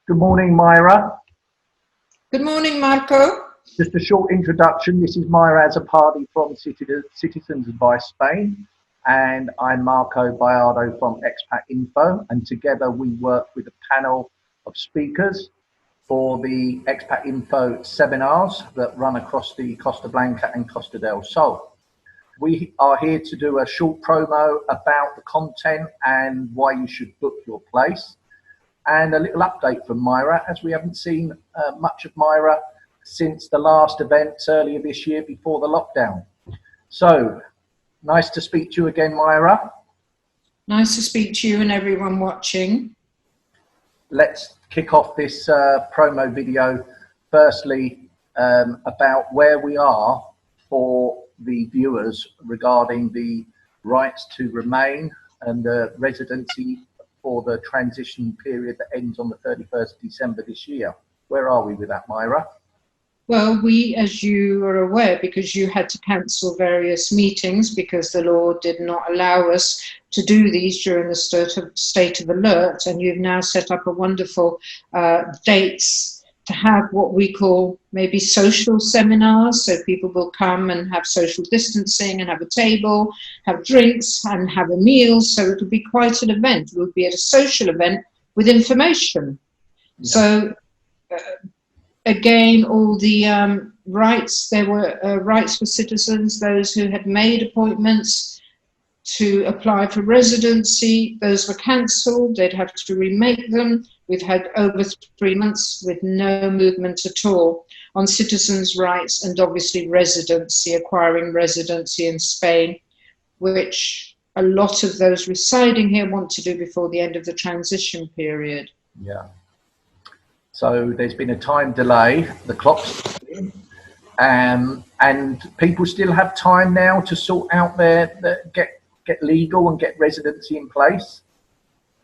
Good morning, Myra. Good morning, Marco. Just a short introduction. This is Myra Azzopardi from Citizens Advice Spain, and I'm Marco Bayardo from Expat Info, and together we work with a panel of speakers for the Expat Info seminars that run across the Costa Blanca and Costa del Sol. We are here to do a short promo about the content and why you should book your place, and a little update from Myra, as we haven't seen much of Myra since the last event earlier this year before the lockdown. So, nice to speak to you again, Myra. Nice to speak to you and everyone watching. Let's kick off this promo video firstly about where we are for the viewers regarding the rights to remain and the residency for the transition period that ends on the 31st of December this year. Where are we with that, Myra? Well, we, as you are aware, because you had to cancel various meetings because the law did not allow us to do these during the state of alert, and you've now set up a wonderful dates to have what we call maybe social seminars, so people will come and have social distancing and have a table, have drinks and have a meal, so it will be quite an event. We'll be at a social event with information. Yeah. So again, all the rights, there were rights for citizens, those who had made appointments to apply for residency, those were cancelled, they'd have to remake them. We've had over 3 months with no movement at all on citizens' rights and obviously residency, acquiring residency in Spain, which a lot of those residing here want to do before the end of the transition period. Yeah. So there's been a time delay, the clock's ticking, and people still have time now to sort out get legal and get residency in place.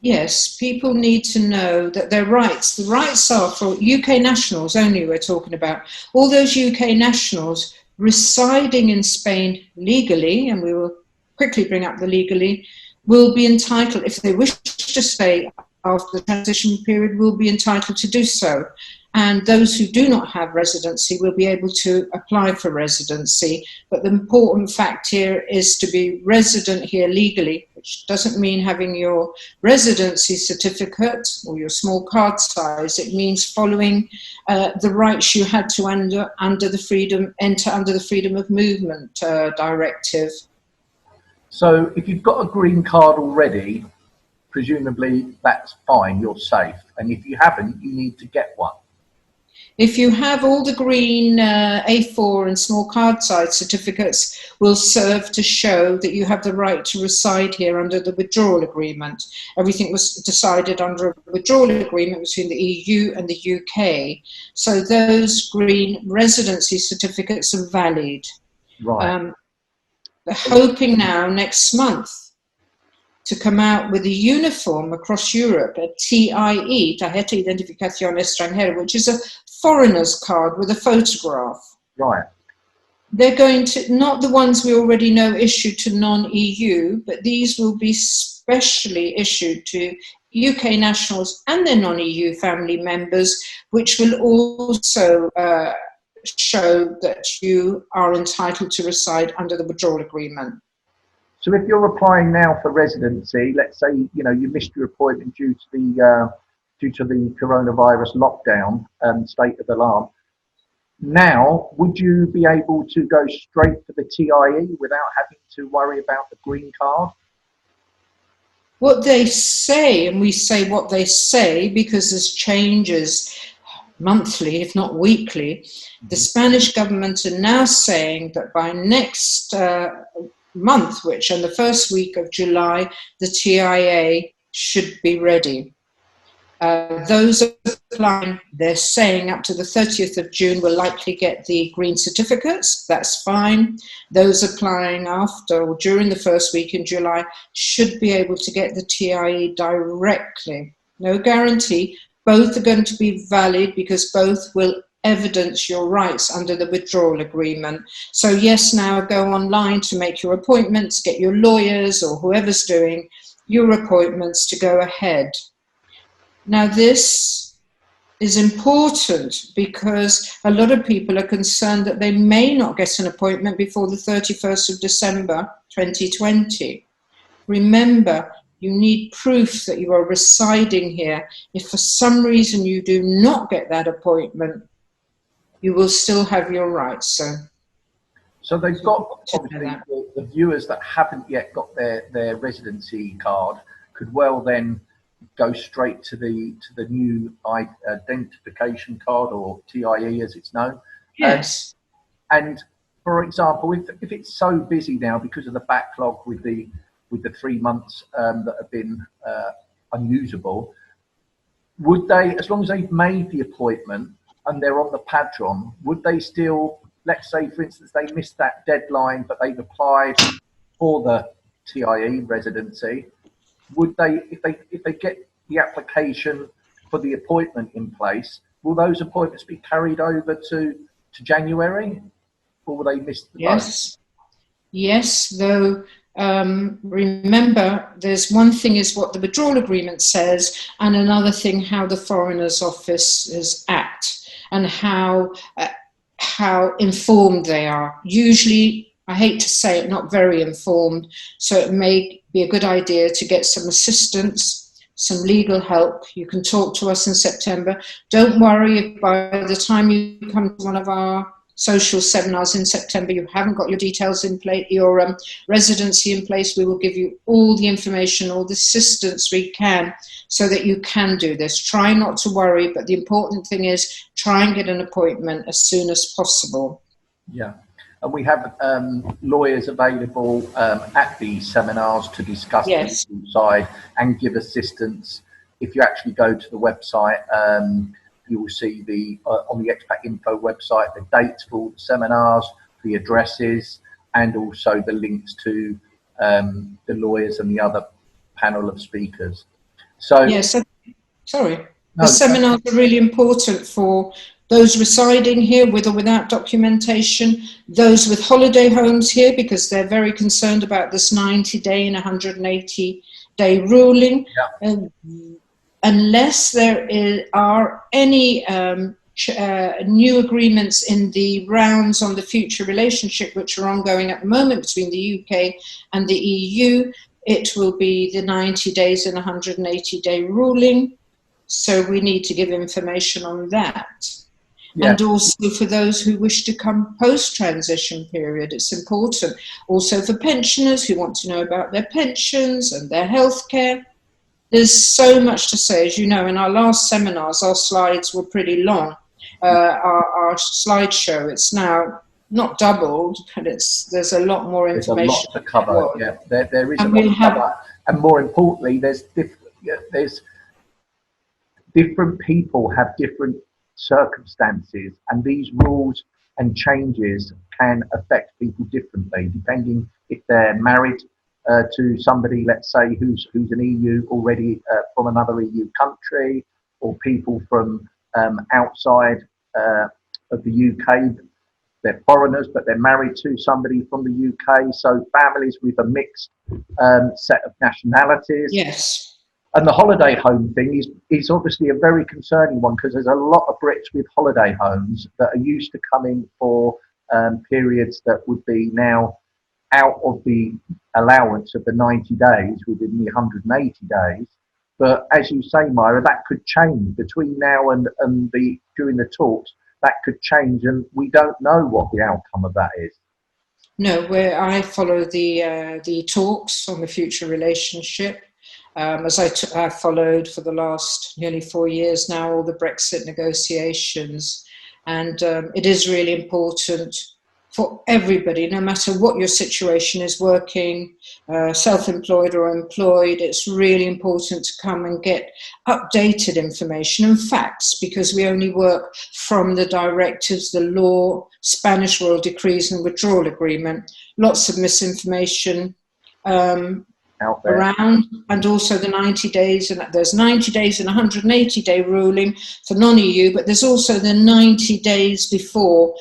Yes, people need to know that their rights, the rights are for UK nationals only we're talking about. All those UK nationals residing in Spain legally, and we will quickly bring up the legally, will be entitled, if they wish to stay after the transition period, will be entitled to do so. And those who do not have residency will be able to apply for residency. But the important fact here is to be resident here legally, which doesn't mean having your residency certificate or your small card size. It means following the rights you had to enter under the freedom of movement directive. So if you've got a green card already, presumably that's fine, you're safe. And if you haven't, you need to get one. If you have all the green A4 and small card size certificates will serve to show that you have the right to reside here under the withdrawal agreement. Everything was decided under a withdrawal agreement between the EU and the UK. So those green residency certificates are valid. Right. They're hoping now next month to come out with a uniform across Europe, a TIE, Tarjeta Identificación Extranjera, which is a foreigner's card with a photograph. Right. They're going to, not the ones we already know issued to non-EU, but these will be specially issued to UK nationals and their non-EU family members, which will also show that you are entitled to reside under the withdrawal agreement. So if you're applying now for residency, let's say you missed your appointment due to the coronavirus lockdown and state of alarm. Now, would you be able to go straight for the TIE without having to worry about the green card? What they say, and we say what they say because there's changes monthly, if not weekly, the Spanish government are now saying that by next month, which on the first week of July, the TIA should be ready. Those applying, they're saying up to the 30th of June will likely get the green certificates. That's fine. Those applying after or during the first week in July should be able to get the TIE directly. No guarantee. Both are going to be valid because both will evidence your rights under the withdrawal agreement. So yes, now go online to make your appointments, get your lawyers or whoever's doing your appointments to go ahead. Now this is important because a lot of people are concerned that they may not get an appointment before the 31st of December 2020. Remember, you need proof that you are residing here. If for some reason you do not get that appointment, you will still have your rights. So they've got, obviously, the viewers that haven't yet got their residency card could well then go straight to the new identification card, or TIE as it's known. Yes. And for example, if it's so busy now because of the backlog with the 3 months that have been unusable, would they, as long as they've made the appointment and they're on the Padron, would they still, let's say for instance they missed that deadline but they've applied for the TIE residency, would they, if they get the application for the appointment in place, will those appointments be carried over to January, or will they miss the boat? Yes, though remember, there's one thing is what the withdrawal agreement says, and another thing how the Foreigners Office act and how informed they are. Usually, I hate to say it, not very informed, so it may be a good idea to get some assistance, some legal help. You can talk to us in September. Don't worry if by the time you come to one of our social seminars in September you haven't got your details in place, your residency in place. We will give you all the information, all the assistance we can so that you can do this. Try not to worry, but the important thing is try and get an appointment as soon as possible. Yeah, and we have lawyers available at these seminars to discuss the legal side and give assistance. If you actually go to the website, you will see on the Expat Info website the dates for all the seminars, the addresses, and also the links to the lawyers and the other panel of speakers. So yes, the seminars are really important for those residing here with or without documentation, those with holiday homes here because they're very concerned about this 90-day and 180-day ruling. Yeah. Unless there are any new agreements in the rounds on the future relationship, which are ongoing at the moment between the UK and the EU, it will be the 90 days and 180-day ruling. So we need to give information on that. Yeah. And also for those who wish to come post-transition period, it's important. Also for pensioners who want to know about their pensions and their healthcare. There's so much to say. As you know, in our last seminars, our slides were pretty long. Our slideshow, it's now not doubled, but there's a lot more information. There's a lot to cover, yeah. There is a lot to cover. And more importantly, there's different people have different circumstances, and these rules and changes can affect people differently, depending if they're married to somebody, let's say, who's an EU already from another EU country, or people from outside of the UK. They're foreigners, but they're married to somebody from the UK. So families with a mixed set of nationalities. Yes. And the holiday home thing is obviously a very concerning one, because there's a lot of Brits with holiday homes that are used to coming for periods that would be now out of the allowance of the 90 days within the 180 days. But as you say, Myra, that could change between now and during the talks. That could change, and we don't know what the outcome of that is. No, I follow the talks on the future relationship. As I followed for the last nearly 4 years now, all the Brexit negotiations. And it is really important for everybody, no matter what your situation is, working, self-employed or employed. It's really important to come and get updated information and facts, because we only work from the directives, the law, Spanish royal decrees and withdrawal agreement. Lots of misinformation. out there. around, and also the 90 days, and there's 90 days and 180-day ruling for non-EU, but there's also the 90 days before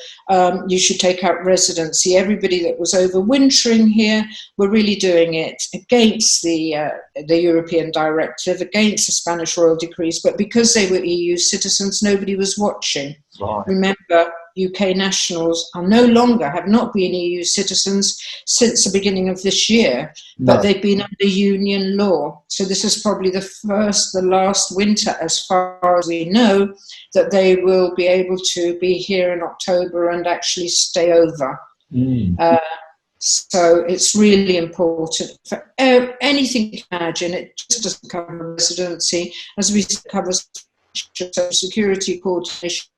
you should take out residency. Everybody that was overwintering here were really doing it against the European directive, against the Spanish royal decrees, but because they were EU citizens, nobody was watching. Right. Remember, UK nationals have not been EU citizens since the beginning of this year, but No. they've been under union law. So this is probably the last winter, as far as we know, that they will be able to be here in October and actually stay over. So it's really important for anything you can imagine. It just doesn't cover residency, as we said, covers social security, coordination,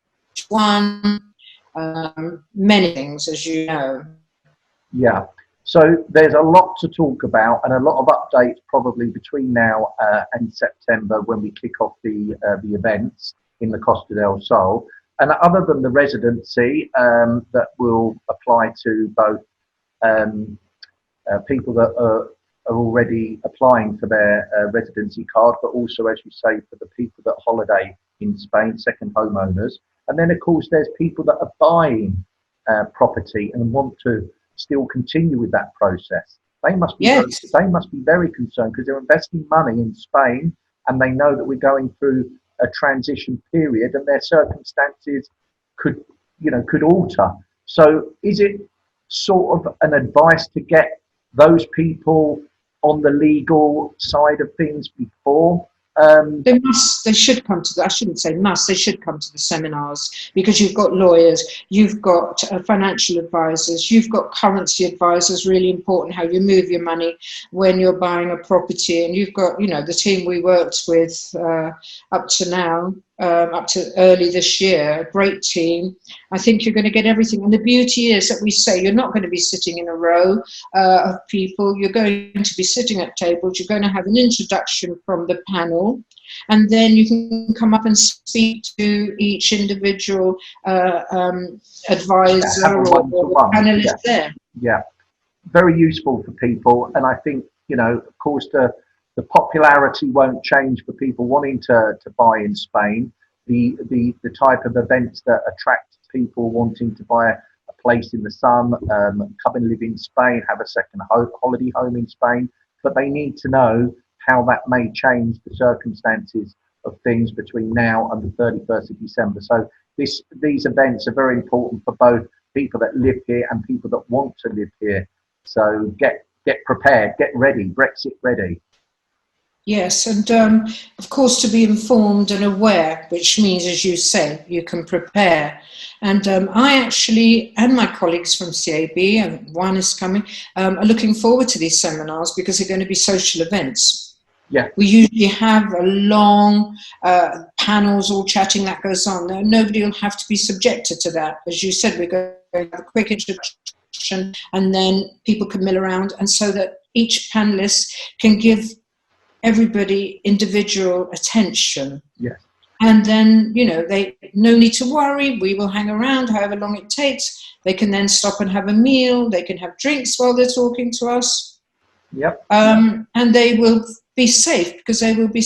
many things, as you know. Yeah. So there's a lot to talk about and a lot of updates probably between now and September when we kick off the events in the Costa del Sol. And other than the residency that will apply to both people that are already applying for their residency card, but also, as you say, for the people that holiday in Spain, second homeowners. And then, of course, there's people that are buying property and want to still continue with that process. They must be very concerned because they're investing money in Spain and they know that we're going through a transition period and their circumstances could alter. So is it sort of an advice to get those people on the legal side of things before? They should come to I shouldn't say must, they should come to the seminars, because you've got lawyers, you've got financial advisors, you've got currency advisors, really important how you move your money when you're buying a property, and you've got, the team we worked with up to now, up to early this year, a great team. I think you're going to get everything. And the beauty is that we say you're not going to be sitting in a row of people. You're going to be sitting at tables. You're going to have an introduction from the panel. And then you can come up and speak to each individual advisor or panelist there. Yeah, very useful for people. And I think, of course, the popularity won't change for people wanting to buy in Spain. The type of events that attract people wanting to buy a place in the sun, come and live in Spain, have a second holiday home in Spain, but they need to know how that may change the circumstances of things between now and the 31st of December. So these events are very important for both people that live here and people that want to live here. So get prepared, get ready, Brexit ready. Yes, and of course to be informed and aware, which means, as you say, you can prepare. And I actually, and my colleagues from CAB, and one is coming, are looking forward to these seminars because they're going to be social events. Yeah. We usually have a long panels all chatting that goes on. Nobody will have to be subjected to that. As you said, we're going to have a quick introduction and then people can mill around, and so that each panelist can give everybody individual attention. Yes. And then, they no need to worry. We will hang around however long it takes. They can then stop and have a meal. They can have drinks while they're talking to us. Yep. And they will be safe because they will be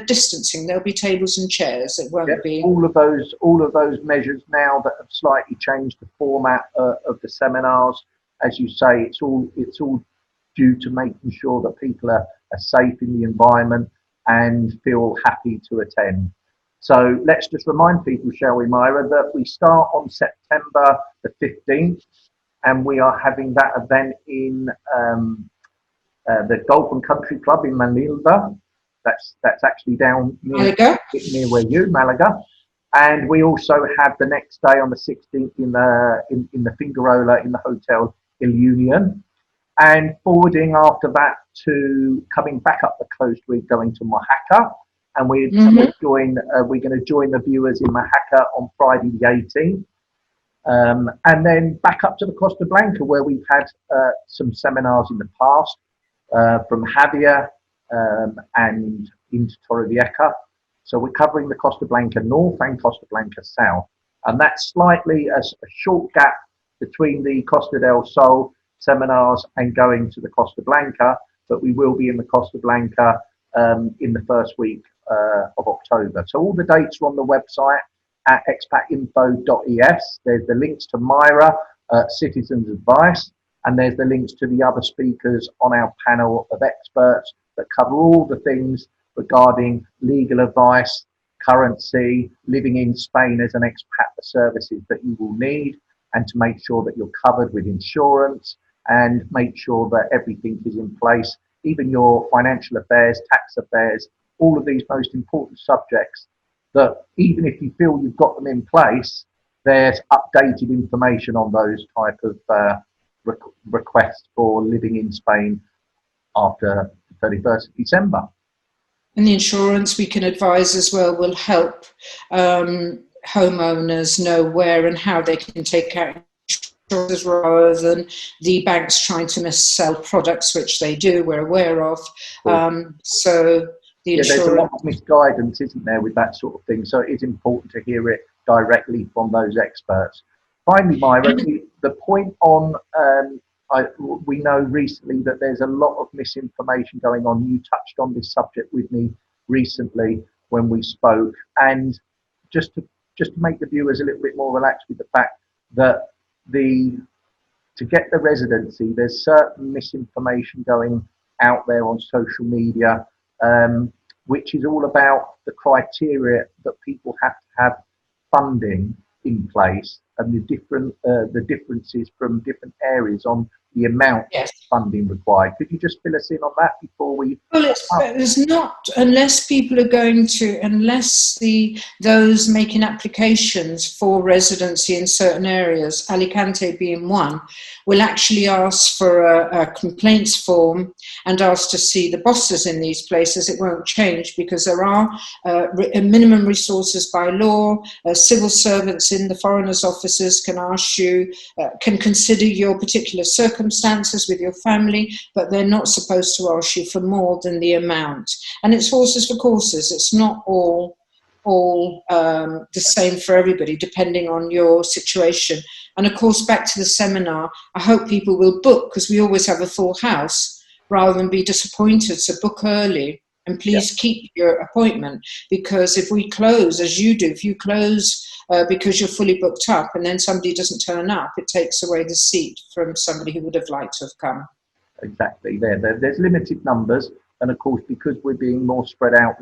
distancing. There'll be tables and chairs. It won't be all of those measures now that have slightly changed the format of the seminars. As you say, it's all due to making sure that people are safe in the environment and feel happy to attend. So let's just remind people, shall we, Myra, that we start on September the 15th and we are having that event in the Golf and Country Club in Manila. That's actually down near where Malaga. And we also have the next day on the 16th in the Fingarola in the Hotel Il Union. And forwarding after that to coming back up the coast, we're going to Mojaca, and we're going to join the viewers in Mojaca on Friday the 18th, and then back up to the Costa Blanca, where we've had some seminars in the past from Javier and into Torrevieja. So we're covering the Costa Blanca North and Costa Blanca South, and that's slightly a short gap between the Costa del Sol seminars and going to the Costa Blanca, but we will be in the Costa Blanca in the first week of October. So all the dates are on the website at expatinfo.es. There's the links to Myra, Citizens Advice, and there's the links to the other speakers on our panel of experts that cover all the things regarding legal advice, currency, living in Spain as an expat, the services that you will need, and to make sure that you're covered with insurance and make sure that everything is in place, even your financial affairs, tax affairs, all of these most important subjects that even if you feel you've got them in place, there's updated information on those type of requests for living in Spain after the 31st of December. And the insurance we can advise as well will help homeowners know where and how they can take out insurance rather than the banks trying to missell products, which they do, we're aware of. So the insurance... there's a lot of misguidance, isn't there, with that sort of thing. So it is important to hear it directly from those experts. Finally, Myra, the point on, we know recently that there's a lot of misinformation going on. You touched on this subject with me recently when we spoke, and just to make the viewers a little bit more relaxed with the fact that to get the residency, there's certain misinformation going out there on social media, which is all about the criteria that people have to have funding in place and the differences from different areas on the amount of funding required. Could you just fill us in on that before we... Well, it's not, unless people are going to, unless those making applications for residency in certain areas, Alicante being one, will actually ask for a complaints form and ask to see the bosses in these places. It won't change because there are minimum resources by law. Civil servants in the foreigners' offices can ask you, can consider your particular circumstances with your family, but they're not supposed to ask you for more than the amount. And it's horses for courses. It's not all the same for everybody, depending on your situation. And of course, back to the seminar, I hope people will book, because we always have a full house, rather than be disappointed. So book early, and please keep your appointment, because if we close, as you do, if you close because you're fully booked up and then somebody doesn't turn up, it takes away the seat from somebody who would have liked to have come. Exactly. There's limited numbers, and of course, because we're being more spread out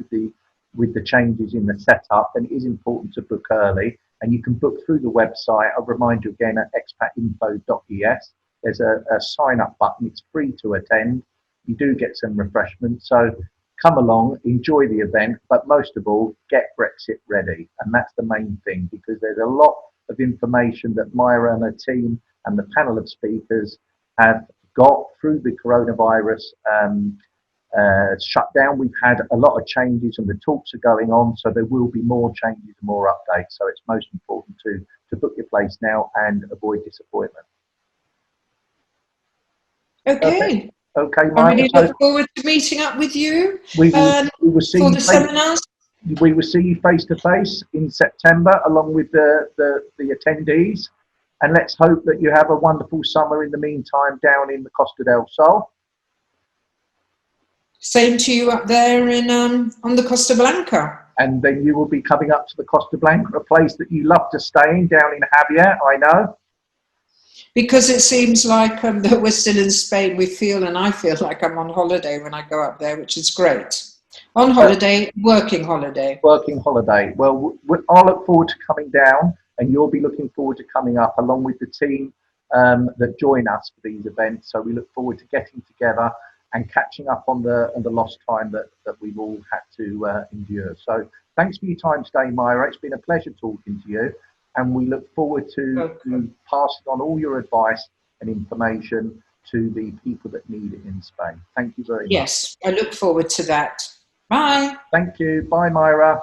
with the changes in the setup, then it is important to book early. And you can book through the website. I'll remind you again at expatinfo.es. There's a sign up button. It's free to attend. You do get some refreshments. So come along, enjoy the event, but most of all, get Brexit ready. And that's the main thing, because there's a lot of information that Myra and her team and the panel of speakers have got through the coronavirus shutdown. We've had a lot of changes and the talks are going on, so there will be more changes and more updates. So it's most important to book your place now and avoid disappointment. Okay. Okay, I really look forward to meeting up with you we will see for you the seminars. We will see you face to face in September, along with the attendees. And let's hope that you have a wonderful summer in the meantime down in the Costa del Sol. Same to you up there in on the Costa Blanca. And then you will be coming up to the Costa Blanca, a place that you love to stay in, down in Javier, I know. Because it seems like that we're still in Spain, and I feel like I'm on holiday when I go up there, which is great. On holiday, working holiday. Working holiday. Well, I'll look forward to coming down, and you'll be looking forward to coming up along with the team that join us for these events. So we look forward to getting together and catching up on the lost time that we've all had to endure. So thanks for your time today, Myra. It's been a pleasure talking to you. And we look forward to passing on all your advice and information to the people that need it in Spain. Thank you very much. Yes, I look forward to that. Bye. Thank you. Bye, Myra.